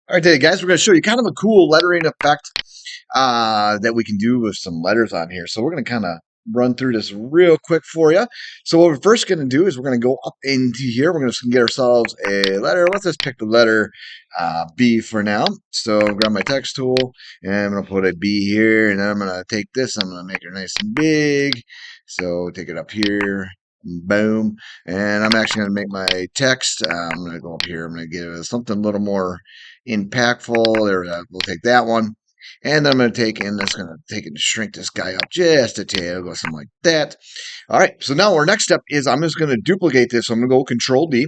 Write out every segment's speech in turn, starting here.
All right, today, guys, we're going to show you kind of a cool lettering effect that we can do with some letters on here. So we're going to kind of run through this real quick for you. So what we're first going to do is we're going to go up into here. We're going to get ourselves a letter. Let's just pick the letter B for now. So grab my text tool, and I'm going to put a B here, and then I'm going to take this. I'm going to make it nice and big. So take it up here. Boom. And I'm actually going to make my text. I'm going to go up here. I'm going to get it something a little more impactful. There, we'll take that one. And then I'm going to take, and that's going to take and shrink this guy up just a tail, go something like that. All right, so now our next step is I'm just going to duplicate this. So I'm going to go Control D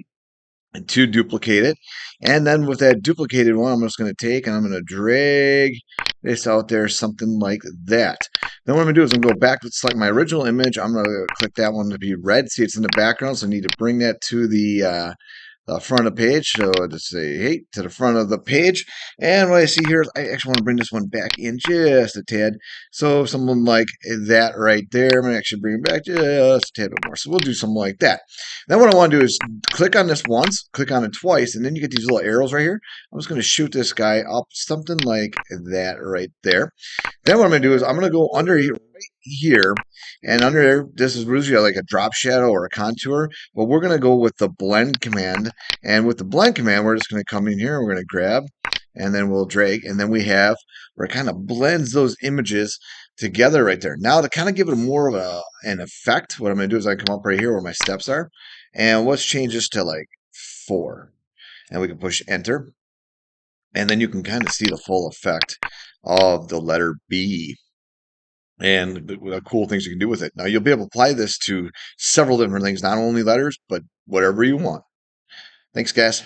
to duplicate it. And then with that duplicated one, I'm just going to take and I'm going to drag this out there, something like that. Then what I'm going to do is I'm going to go back to select my original image. I'm going to click that one to be red. See, it's in the background, so I need to bring that to the front of the page. So I just say, hey, to the front of the page. And what I see here is I actually want to bring this one back in just a tad. So something like that right there. I'm going to actually bring it back just a tad bit more. So we'll do something like that. Then what I want to do is click on this once, click on it twice, and then you get these little arrows right here. I'm just going to shoot this guy up, something like that right there. Then what I'm going to do is I'm going to go under here, right here, and under there, this is usually like a drop shadow or a contour, but we're going to go with the blend command. And with the blend command, we're just going to come in here, we're going to grab, and then we'll drag, and then we have where it kind of blends those images together right there. Now to kind of give it more of an effect, what I'm going to do is I come up right here where my steps are, and let's change this to like 4. And we can push enter, and then you can kind of see the full effect of the letter B and the cool things you can do with it. Now you'll be able to apply this to several different things, not only letters, but whatever you want. Thanks, guys.